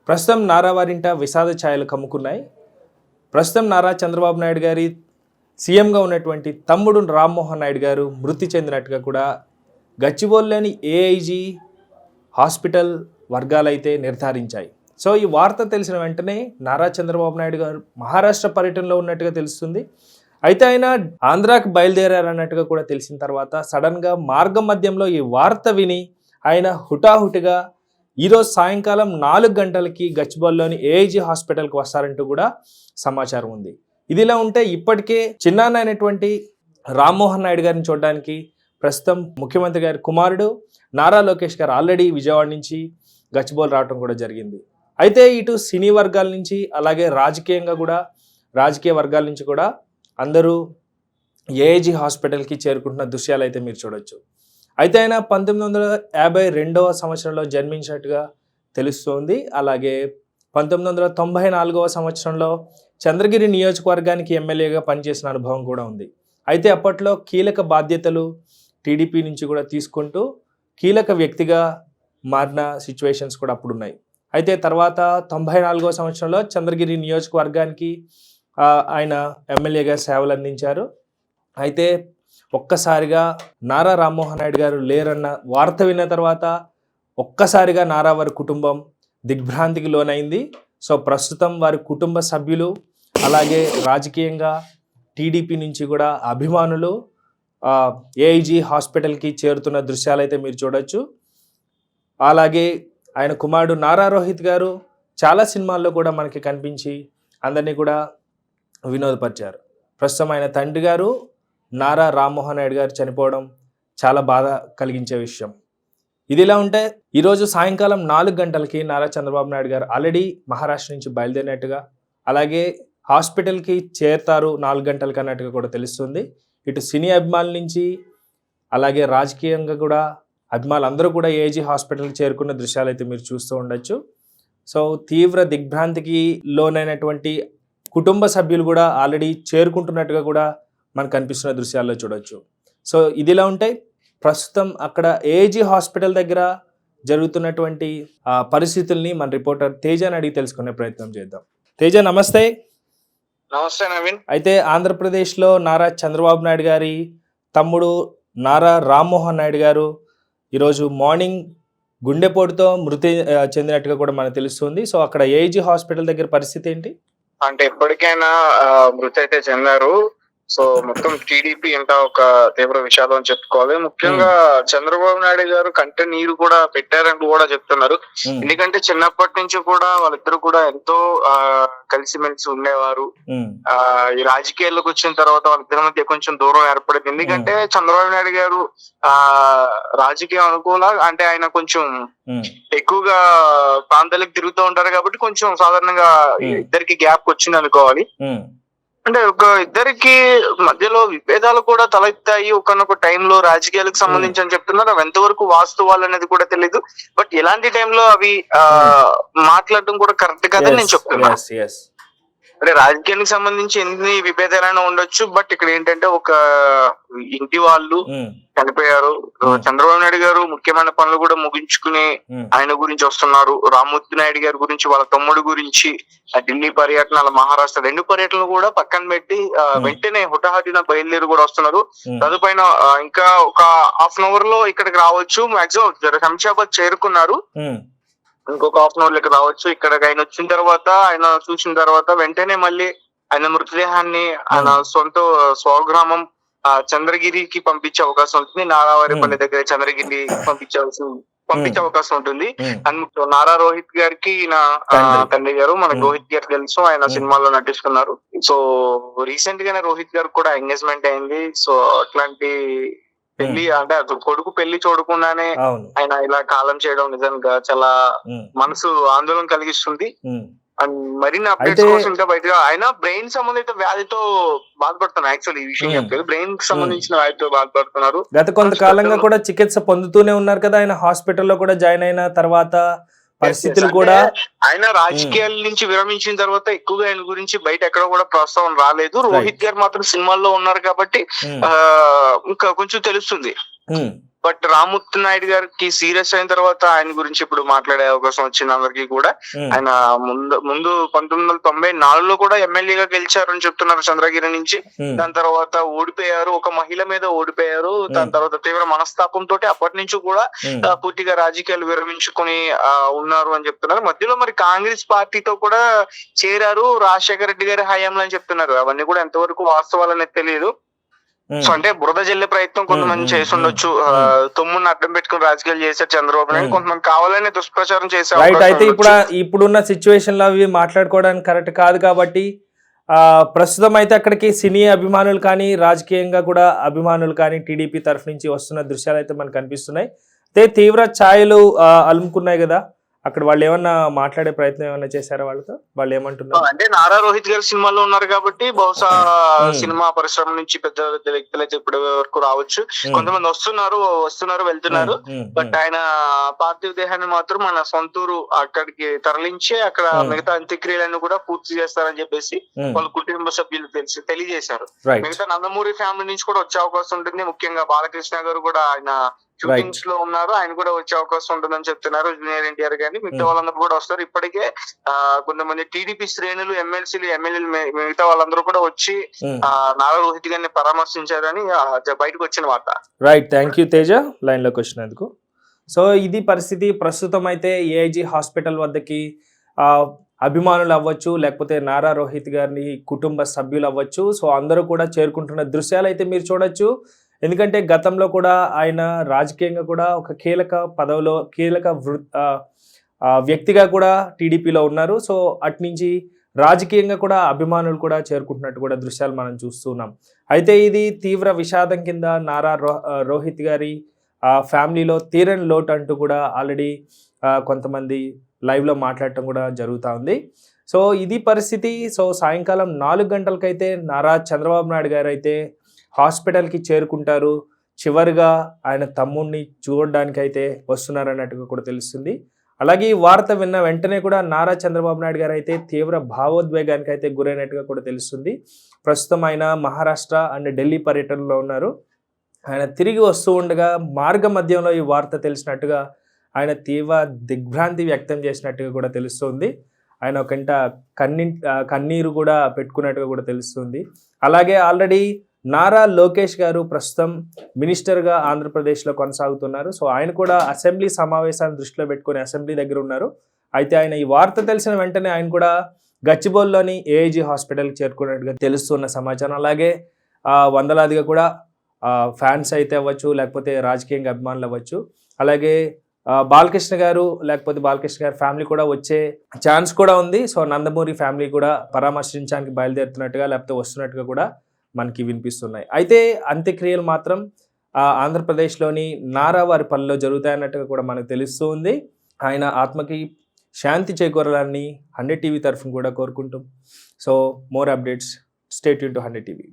ప్రస్తుతం నారా వారింట విషాద ఛాయలు కమ్ముకున్నాయి. ప్రస్తుతం నారా చంద్రబాబు నాయుడు గారి సీఎంగా ఉన్నటువంటి తమ్ముడు రామ్మోహన్ నాయుడు గారు మృతి చెందినట్టుగా కూడా గచ్చిబౌలిలోని ఏఐజీ హాస్పిటల్ వర్గాలైతే నిర్ధారించాయి. సో ఈ వార్త తెలిసిన వెంటనే నారా చంద్రబాబు నాయుడు గారు మహారాష్ట్ర పర్యటనలో ఉన్నట్టుగా తెలుస్తుంది. అయితే ఆయన ఆంధ్రాకి బయలుదేరారన్నట్టుగా కూడా తెలిసిన తర్వాత సడన్గా మార్గం మధ్యంలో ఈ వార్త విని ఆయన హుటాహుటిగా ఈరోజు సాయంకాలం 4 గంటలకి గచ్చిబౌలిలోని ఏఐజీ హాస్పిటల్కి వస్తారంటూ కూడా సమాచారం ఉంది. ఇదిలా ఉంటే ఇప్పటికే చిన్నాన్న అయినటువంటి రామ్మోహన్ నాయుడు గారిని చూడడానికి ప్రస్తుతం ముఖ్యమంత్రి గారి కుమారుడు నారా లోకేష్ గారు ఆల్రెడీ విజయవాడ నుంచి గచ్చిబౌలి రావడం కూడా జరిగింది. అయితే ఇటు సినీ వర్గాల నుంచి అలాగే రాజకీయ వర్గాల నుంచి కూడా అందరూ ఏఐజీ హాస్పిటల్కి చేరుకుంటున్న దృశ్యాలు అయితే మీరు చూడొచ్చు. అయితే ఆయన 1952వ సంవత్సరంలో జన్మించినట్టుగా తెలుస్తోంది. అలాగే 1994వ సంవత్సరంలో చంద్రగిరి నియోజకవర్గానికి ఎమ్మెల్యేగా పనిచేసిన అనుభవం కూడా ఉంది. అయితే అప్పట్లో కీలక బాధ్యతలు టీడీపీ నుంచి కూడా తీసుకుంటూ కీలక వ్యక్తిగా మారిన సిచ్యువేషన్స్ కూడా అప్పుడు ఉన్నాయి. అయితే తర్వాత 94వ సంవత్సరంలో చంద్రగిరి నియోజకవర్గానికి ఆయన ఎమ్మెల్యేగా సేవలు అందించారు. అయితే ఒక్కసారిగా నారా రామ్మోహన్ నాయుడు గారు లేరన్న వార్త విన్న తర్వాత ఒక్కసారిగా నారా వారి కుటుంబం దిగ్భ్రాంతికి లోనైంది. సో ప్రస్తుతం వారి కుటుంబ సభ్యులు అలాగే రాజకీయంగా టీడీపీ నుంచి కూడా అభిమానులు ఏఐజీ హాస్పిటల్కి చేరుతున్న దృశ్యాలు అయితే మీరు చూడొచ్చు. అలాగే ఆయన కుమారుడు నారా రోహిత్ గారు చాలా సినిమాల్లో కూడా మనకి కనిపించి అందరినీ కూడా వినోదపరిచారు. ప్రస్తుతం ఆయన తండ్రి గారు నారా రామ్మోహన్ నాయుడు గారు చనిపోవడం చాలా బాధ కలిగించే విషయం. ఇదిలా ఉంటే ఈరోజు సాయంకాలం 4 గంటలకి నారా చంద్రబాబు నాయుడు గారు ఆల్రెడీ మహారాష్ట్ర నుంచి బయలుదేరినట్టుగా అలాగే హాస్పిటల్కి చేరుతారు 4 గంటలకి అన్నట్టుగా కూడా తెలుస్తుంది. ఇటు సినీ అభిమానుల నుంచి అలాగే రాజకీయంగా కూడా అభిమానులు అందరూ కూడా ఏఐజీ హాస్పిటల్కి చేరుకున్న దృశ్యాలు అయితే మీరు చూస్తూ ఉండొచ్చు. సో తీవ్ర దిగ్భ్రాంతికి లోనైనటువంటి కుటుంబ సభ్యులు కూడా ఆల్రెడీ చేరుకుంటున్నట్టుగా కూడా మనకు కనిపిస్తున్న దృశ్యాల్లో చూడొచ్చు. సో ఇదిలా ఉంటాయి ప్రస్తుతం అక్కడ ఏఐజీ హాస్పిటల్ దగ్గర జరుగుతున్నటువంటి పరిస్థితుల్ని మన రిపోర్టర్ తేజని అడిగి తెలుసుకునే ప్రయత్నం చేద్దాం. తేజ నమస్తే. నమస్తే నవీన్. అయితే ఆంధ్రప్రదేశ్లో నారా చంద్రబాబు నాయుడు గారి తమ్ముడు నారా రామ్మోహన్ నాయుడు గారు ఈరోజు మార్నింగ్ గుండెపోటుతో మృతి చెందినట్టుగా కూడా మనకు తెలుస్తుంది. సో అక్కడ ఏఐజీ హాస్పిటల్ దగ్గర పరిస్థితి ఏంటి? అంటే ఎప్పటికైనా మృతి అయితే చెందారు. సో మొత్తం టీడీపీ ఇంకా ఒక తీవ్ర విషాదం అని చెప్పుకోవాలి. ముఖ్యంగా చంద్రబాబు నాయుడు గారు కంట నీరు కూడా పెట్టారని కూడా చెప్తున్నారు. ఎందుకంటే చిన్నప్పటి నుంచి కూడా వాళ్ళిద్దరు కూడా ఎంతో కలిసిమెలిసి ఉండేవారు. ఈ రాజకీయాల్లోకి వచ్చిన తర్వాత వాళ్ళిద్దరి మధ్య కొంచెం దూరం ఏర్పడింది. ఎందుకంటే చంద్రబాబు నాయుడు గారు రాజకీయం అనుకూల అంటే ఆయన కొంచెం ఎక్కువగా ప్రాంతాలకు తిరుగుతూ ఉంటారు కాబట్టి కొంచెం సాధారణంగా ఇద్దరికి గ్యాప్ వచ్చింది అనుకోవాలి. అంటే ఒక ఇద్దరికి మధ్యలో విభేదాలు కూడా తలెత్తాయి ఒకనొక టైంలో రాజకీయాలకు సంబంధించి అని చెప్తున్నారు. అవి ఎంతవరకు వాస్తవాలు అనేది కూడా తెలియదు. బట్ ఇలాంటి టైంలో అవి మాట్లాడడం కూడా కరెక్ట్ కాదని నేను చెప్తున్నాను. అంటే రాజకీయానికి సంబంధించి ఎన్ని విభేదాలైనా ఉండొచ్చు. బట్ ఇక్కడ ఏంటంటే ఒక ఇంటి వాళ్ళు చనిపోయారు. చంద్రబాబు నాయుడు గారు ముఖ్యమైన పనులు కూడా ముగించుకుని ఆయన గురించి వస్తున్నారు. రామ్మూర్తి నాయుడు గారి గురించి, వాళ్ళ తమ్ముడు గురించి ఢిల్లీ పర్యటన, మహారాష్ట్ర 2 పర్యటనలు కూడా పక్కన పెట్టి వెంటనే హుటాహుటిన బయలుదేరి కూడా వస్తున్నారు. తదుపైన ఇంకా ఒక హాఫ్ అన్ అవర్ లో ఇక్కడికి రావచ్చు. మాక్సిమం శంషాబాద్ చేరుకున్నారు. ఇంకొక హాఫ్ అన్ అవర్ లెక్క రావచ్చు. ఇక్కడికి ఆయన వచ్చిన తర్వాత ఆయన చూసిన తర్వాత వెంటనే మళ్ళీ ఆయన మృతదేహాన్ని ఆయన సొంత స్వగ్రామం చంద్రగిరికి పంపించే అవకాశం ఉంటుంది. నారావారిపల్లి దగ్గర చంద్రగిరి పంపించే అవకాశం ఉంటుంది. అండ్ నారా రోహిత్ గారికి నా తండ్రి గారు, మనకు రోహిత్ గారు తెలుసు, ఆయన సినిమాల్లో నటిస్తున్నారు. సో రీసెంట్ గానే రోహిత్ గారు కూడా ఎంగేజ్మెంట్ అయింది. సో అట్లాంటి పెళ్లి అంటే కొడుకు పెళ్లి చూడకుండానే ఆయన ఇలా కాలం చేయడం నిజంగా చాలా మనసు ఆందోళన కలిగిస్తుంది. అండ్ మరిన్ని అప్డేట్స్ కోసం ఇంకా బయటగా ఆయన బ్రెయిన్ సంబంధిత వ్యాధితో బాధపడుతున్నారు. యాక్చువల్లీ ఈ విషయం చెప్పలేదు, బ్రెయిన్ కి సంబంధించిన వ్యాధితో బాధపడుతున్నారు. గత కొంతకాలంగా కూడా చికిత్స పొందుతూనే ఉన్నారు కదా ఆయన. హాస్పిటల్లో కూడా జాయిన్ అయిన తర్వాత పరిస్థితులు కూడా ఆయన రాజకీయాల నుంచి విరమించిన తర్వాత ఎక్కువగా ఆయన గురించి బయట ఎక్కడ కూడా ప్రస్తావన రాలేదు. రోహిత్ గారు మాత్రం సినిమాల్లో ఉన్నారు కాబట్టి ఇంకా కొంచెం తెలుస్తుంది. బట్ రామ్మూర్తి నాయుడు గారికి సీరియస్ అయిన తర్వాత ఆయన గురించి ఇప్పుడు మాట్లాడే అవకాశం వచ్చింది అందరికి కూడా. ఆయన ముందు 1994లో కూడా ఎమ్మెల్యేగా గెలిచారని చెప్తున్నారు చంద్రగిరి నుంచి. దాని తర్వాత ఓడిపోయారు, ఒక మహిళ మీద ఓడిపోయారు. దాని తర్వాత తీవ్ర మనస్తాపంతో అప్పటి నుంచి కూడా పూర్తిగా రాజకీయాలు విరమించుకుని ఉన్నారు అని చెప్తున్నారు. మధ్యలో మరి కాంగ్రెస్ పార్టీతో కూడా చేరారు రాజశేఖర రెడ్డి గారి హయాంలో అని చెప్తున్నారు. అవన్నీ కూడా ఎంతవరకు వాస్తవాలని తెలియదు. సో అంటే బురద జల్లే ప్రయత్నం కొంతమంది చేసి ఉండొచ్చు. తమ్ముడిని అడ్డం పెట్టుకుని రాజకీయాలు చేశారు చంద్రబాబు నాయుడు, కొంతమంది కావాలని దుష్ప్రచారం చేశారు. రైట్. అయితే ఇప్పుడున్న సిచ్యువేషన్ లో అవి మాట్లాడుకోవడానికి కరెక్ట్ కాదు కాబట్టి ప్రస్తుతం అయితే అక్కడికి సినీ అభిమానులు కానీ రాజకీయంగా కూడా అభిమానులు కానీ టీడీపీ తరఫు నుంచి వస్తున్న దృశ్యాలు అయితే మనకు కనిపిస్తున్నాయి. అయితే తీవ్ర ఛాయలు అలుముకున్నాయి కదా, అక్కడ వాళ్ళు ఏమన్నా మాట్లాడే ప్రయత్నం ఏమన్నా చేశారా వాళ్ళతో? వాళ్ళు ఏమంటున్నారు అంటే నారా రోహిత్ గారు సినిమాలో ఉన్నారు కాబట్టి బహుశా సినిమా పరిశ్రమ నుంచి పెద్ద పెద్ద వ్యక్తులు అయితే ఇప్పటి వరకు రావచ్చు. కొంతమంది వస్తున్నారు వెళ్తున్నారు. బట్ ఆయన పార్థివ దేహాన్ని మాత్రం మన సొంతూరు అక్కడికి తరలించి అక్కడ మిగతా అంత్యక్రియలను కూడా పూర్తి చేస్తారని చెప్పేసి వాళ్ళ కుటుంబ సభ్యులు తెలియజేశారు. మిగతా నందమూరి ఫ్యామిలీ నుంచి కూడా వచ్చే అవకాశం ఉంటుంది. ముఖ్యంగా బాలకృష్ణ గారు కూడా ఆయన షూటింగ్స్ లో ఉన్నారు, ఆయన కూడా వచ్చే అవకాశం ఉంటుందని చెప్తున్నారు. జూనియర్ ఎన్టీఆర్ గానీ మిగతా వాళ్ళందరూ కూడా వస్తారు. ఇప్పటికే కొంతమంది టీడీపీ శ్రేణులు, ఎమ్మెల్సీలు, ఎమ్మెల్యేలు మిగతా వాళ్ళందరూ కూడా వచ్చి నారా రోహిత్ గారిని పరామర్శించారని బయటకు వచ్చిన వార్త. Right, thank you Teja line లోకి వచ్చినందుకు. సో ఇది పరిస్థితి. ప్రస్తుతం అయితే ఏఐజీ హాస్పిటల్ వద్దకి అభిమానులు అవ్వచ్చు, లేకపోతే నారా రోహిత్ గారిని కుటుంబ సభ్యులు అవ్వచ్చు, సో అందరూ కూడా చేరుకుంటున్న దృశ్యాలు అయితే మీరు చూడొచ్చు. ఎందుకంటే గతంలో కూడా ఆయన రాజకీయంగా కూడా ఒక కీలక పదవిలో వ్యక్తిగా కూడా టీడీపీలో ఉన్నారు. సో అట్నుంచి రాజకీయంగా కూడా అభిమానులు కూడా చేరుకుంటున్నట్టు కూడా దృశ్యాలు మనం చూస్తున్నాం. అయితే ఇది తీవ్ర విషాదం కింద నారా రోహిత్ గారి ఫ్యామిలీలో తీరని లోటు అంటూ కూడా ఆల్రెడీ కొంతమంది లైవ్లో మాట్లాడటం కూడా జరుగుతూ ఉంది. సో ఇది పరిస్థితి. సో సాయంకాలం 4 గంటలకైతే నారా చంద్రబాబు నాయుడు గారు అయితే హాస్పిటల్కి చేరుకుంటారు. చివరిగా ఆయన తమ్ముడిని చూడడానికైతే వస్తున్నారన్నట్టుగా కూడా తెలుస్తుంది. అలాగే ఈ వార్త విన్న వెంటనే కూడా నారా చంద్రబాబు నాయుడు గారు అయితే తీవ్ర భావోద్వేగానికి అయితే గురైనట్టుగా కూడా తెలుస్తుంది. ప్రస్తుతం ఆయన మహారాష్ట్ర అండ్ ఢిల్లీ పర్యటనలో ఉన్నారు. ఆయన తిరిగి వస్తూ ఉండగా మార్గ మధ్యంలో ఈ వార్త తెలిసినట్టుగా ఆయన తీవ్ర దిగ్భ్రాంతి వ్యక్తం చేసినట్టుగా కూడా తెలుస్తుంది. ఆయన ఒకంట కన్నీరు కూడా పెట్టుకున్నట్టుగా కూడా తెలుస్తుంది. అలాగే ఆల్రెడీ నారా లోకేష్ గారు ప్రస్తుతం మినిస్టర్గా ఆంధ్రప్రదేశ్లో కొనసాగుతున్నారు. సో ఆయన కూడా అసెంబ్లీ సమావేశాన్ని దృష్టిలో పెట్టుకుని అసెంబ్లీ దగ్గర ఉన్నారు. అయితే ఆయన ఈ వార్త తెలిసిన వెంటనే ఆయన కూడా గచ్చిబౌలిలోని ఏఐజీ హాస్పిటల్కి చేరుకున్నట్టుగా తెలుస్తున్న సమాచారం. అలాగే వందలాదిగా కూడా ఫ్యాన్స్ అయితే అవ్వచ్చు, లేకపోతే రాజకీయంగా అభిమానులు అవ్వచ్చు, అలాగే బాలకృష్ణ గారు లేకపోతే బాలకృష్ణ గారి ఫ్యామిలీ కూడా వచ్చే ఛాన్స్ కూడా ఉంది. సో నందమూరి ఫ్యామిలీ కూడా పరామర్శించడానికి బయలుదేరుతున్నట్టుగా లేకపోతే వస్తున్నట్టుగా కూడా మనకి వినిపిస్తున్నాయి. అయితే అంత్యక్రియలు మాత్రం ఆంధ్రప్రదేశ్లోని నారావారిపల్లిలో జరుగుతాయన్నట్టుగా కూడా మనకు తెలుస్తూ ఉంది. ఆయన ఆత్మకి శాంతి చేకూరాలని 100 టీవీ తరఫున కూడా కోరుకుంటాం. So more updates, stay tune to 100 TV.